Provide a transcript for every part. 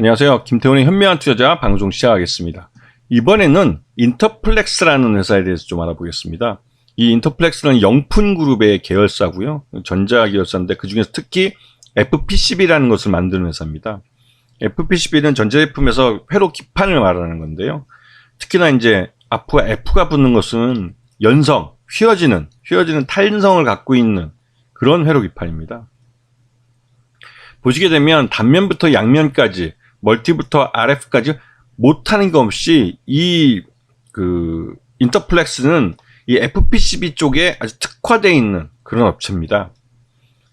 안녕하세요. 김태훈의 현명한 투자자 방송 시작하겠습니다. 이번에는 인터플렉스라는 회사에 대해서 좀 알아보겠습니다. 이 인터플렉스는 영푼그룹의 계열사고요. 전자 계열사인데 그중에서 특히 FPCB라는 것을 만드는 회사입니다. FPCB는 전자제품에서 회로 기판을 말하는 건데요. 특히나 이제 앞과 F가 붙는 것은 연성, 휘어지는 탄성을 갖고 있는 그런 회로 기판입니다. 보시게 되면 단면부터 양면까지, 멀티부터 RF까지 못하는 거 없이 이 인터플렉스는 이 FPCB 쪽에 아주 특화되어 있는 그런 업체입니다.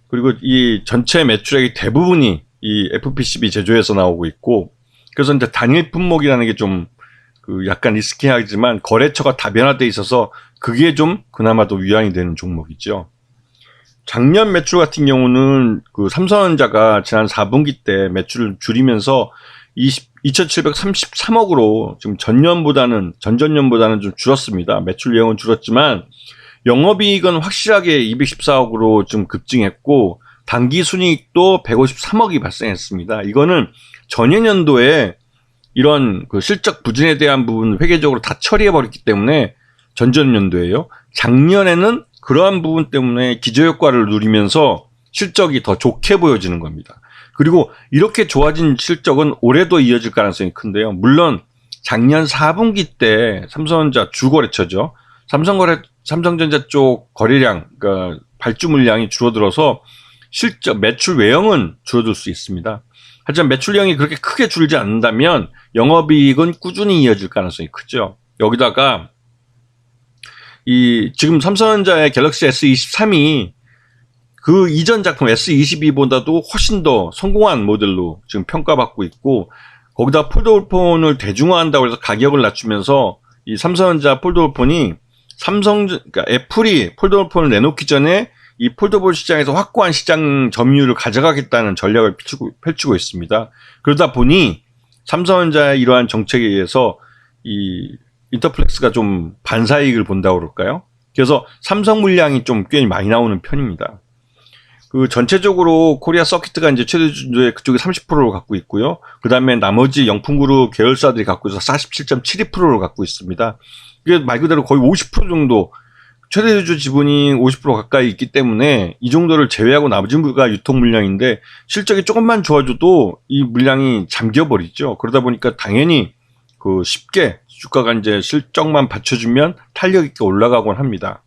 그리고 이 전체 매출액의 대부분이 이 FPCB 제조에서 나오고 있고, 그래서 이제 단일 품목이라는 게 좀 약간 리스키하지만 거래처가 다변화되어 있어서 그게 좀 그나마도 위안이 되는 종목이죠. 작년 매출 같은 경우는 삼성전자가 지난 4분기 때 매출을 줄이면서 2,733억으로 지금 전전년보다는 좀 줄었습니다. 매출 내용은 줄었지만 영업이익은 확실하게 214억으로 좀 급증했고 당기순이익도 153억이 발생했습니다. 이거는 전년도에 이런 실적 부진에 대한 부분 회계적으로 다 처리해버렸기 때문에 전전년도에요. 작년에는 그러한 부분 때문에 기저효과를 누리면서 실적이 더 좋게 보여지는 겁니다. 그리고 이렇게 좋아진 실적은 올해도 이어질 가능성이 큰데요. 물론 작년 4분기 때 삼성전자 주거래처죠. 삼성전자 쪽 거래량, 그러니까 발주 물량이 줄어들어서 실적 매출 외형은 줄어들 수 있습니다. 하지만 매출량이 그렇게 크게 줄지 않는다면 영업이익은 꾸준히 이어질 가능성이 크죠. 여기다가 지금 삼성전자의 갤럭시 S23이 그 이전 작품 S22보다도 훨씬 더 성공한 모델로 지금 평가받고 있고, 거기다 폴더블폰을 대중화한다고 해서 가격을 낮추면서 이 삼성전자 폴더블폰이 그러니까 애플이 폴더블폰을 내놓기 전에 이 폴더블 시장에서 확고한 시장 점유율을 가져가겠다는 전략을 펼치고 있습니다. 그러다 보니 삼성전자의 이러한 정책에 의해서 이 인터플렉스가 좀 반사이익을 본다고 그럴까요? 그래서 삼성 물량이 좀 꽤 많이 나오는 편입니다. 전체적으로 코리아 서킷가 이제 최대 주주의 그쪽이 30%를 갖고 있고요. 그 다음에 나머지 영풍그룹 계열사들이 갖고 있어서 47.72%를 갖고 있습니다. 이게 말 그대로 거의 50% 정도, 최대 주주 지분이 50% 가까이 있기 때문에 이 정도를 제외하고 나머지가 유통 물량인데 실적이 조금만 좋아져도 이 물량이 잠겨버리죠. 그러다 보니까 당연히 쉽게 주가가 이제 실적만 받쳐주면 탄력 있게 올라가곤 합니다.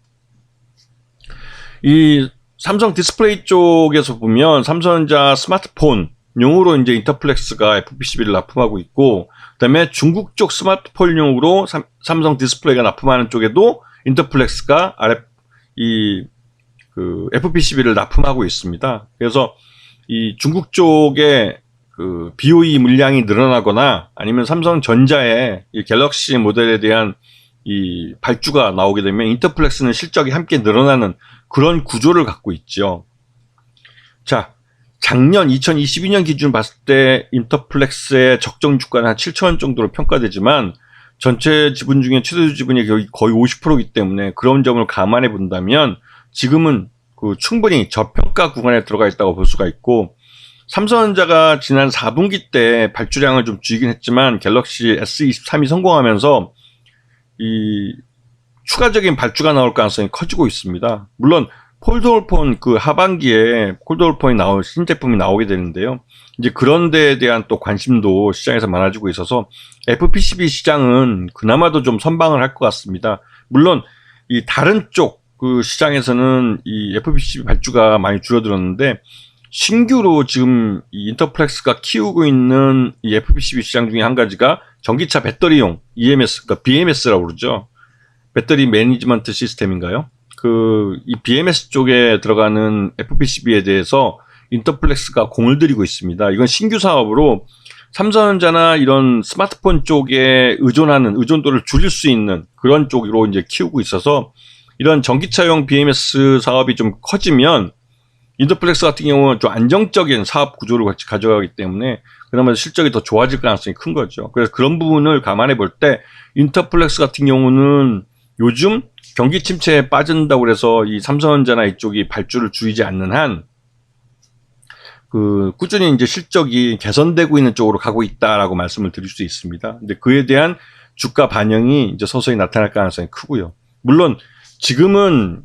이 삼성 디스플레이 쪽에서 보면 삼성전자 스마트폰용으로 이제 인터플렉스가 FPCB를 납품하고 있고, 그다음에 중국 쪽 스마트폰용으로 삼성 디스플레이가 납품하는 쪽에도 인터플렉스가 FPCB를 납품하고 있습니다. 그래서 이 중국 쪽에 BOE 물량이 늘어나거나 아니면 삼성전자의 이 갤럭시 모델에 대한 이 발주가 나오게 되면 인터플렉스는 실적이 함께 늘어나는 그런 구조를 갖고 있죠. 자, 작년 2022년 기준 봤을 때 인터플렉스의 적정 주가는 한 7,000원 정도로 평가되지만 전체 지분 중에 최대 지분이 거의 50%이기 때문에 그런 점을 감안해 본다면 지금은 충분히 저평가 구간에 들어가 있다고 볼 수가 있고, 삼성전자가 지난 4분기 때 발주량을 좀 줄이긴 했지만 갤럭시 S23이 성공하면서 이 추가적인 발주가 나올 가능성이 커지고 있습니다. 물론 폴더블폰 하반기에 폴더블폰이 신제품이 나오게 되는데요. 이제 그런 데에 대한 또 관심도 시장에서 많아지고 있어서 FPCB 시장은 그나마도 좀 선방을 할 것 같습니다. 물론 이 다른 쪽 시장에서는 이 FPCB 발주가 많이 줄어들었는데 신규로 지금 이 인터플렉스가 키우고 있는 이 FPCB 시장 중에 한 가지가 전기차 배터리용 EMS, 그러니까 BMS라고 그러죠. 배터리 매니지먼트 시스템인가요? 이 BMS 쪽에 들어가는 FPCB에 대해서 인터플렉스가 공을 들이고 있습니다. 이건 신규 사업으로 삼성전자나 이런 스마트폰 쪽에 의존도를 줄일 수 있는 그런 쪽으로 이제 키우고 있어서 이런 전기차용 BMS 사업이 좀 커지면 인터플렉스 같은 경우는 좀 안정적인 사업 구조를 같이 가져가기 때문에 그나마 실적이 더 좋아질 가능성이 큰 거죠. 그래서 그런 부분을 감안해 볼 때 인터플렉스 같은 경우는 요즘 경기 침체에 빠진다고 해서 이 삼성전자나 이쪽이 발주를 줄이지 않는 한 꾸준히 이제 실적이 개선되고 있는 쪽으로 가고 있다라고 말씀을 드릴 수 있습니다. 근데 그에 대한 주가 반영이 이제 서서히 나타날 가능성이 크고요. 물론 지금은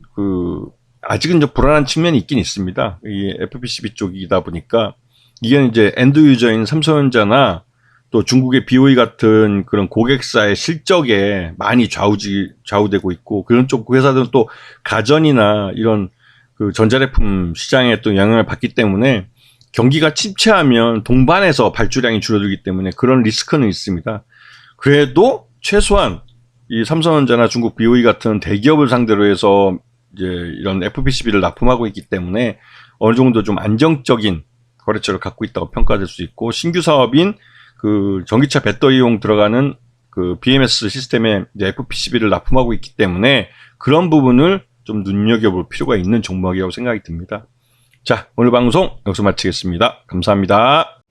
아직은 좀 불안한 측면이 있긴 있습니다. 이 FPCB 쪽이다 보니까 이게 이제 엔드 유저인 삼성전자나 또 중국의 BOE 같은 그런 고객사의 실적에 많이 좌우되고 있고, 그런 쪽 회사들은 또 가전이나 이런 전자제품 시장에 또 영향을 받기 때문에 경기가 침체하면 동반해서 발주량이 줄어들기 때문에 그런 리스크는 있습니다. 그래도 최소한 이 삼성전자나 중국 BOE 같은 대기업을 상대로 해서 이제 이런 FPCB를 납품하고 있기 때문에 어느 정도 좀 안정적인 거래처를 갖고 있다고 평가될 수 있고, 신규 사업인 전기차 배터리용 들어가는 BMS 시스템에 이제 FPCB를 납품하고 있기 때문에 그런 부분을 좀 눈여겨볼 필요가 있는 종목이라고 생각이 듭니다. 자, 오늘 방송 여기서 마치겠습니다. 감사합니다.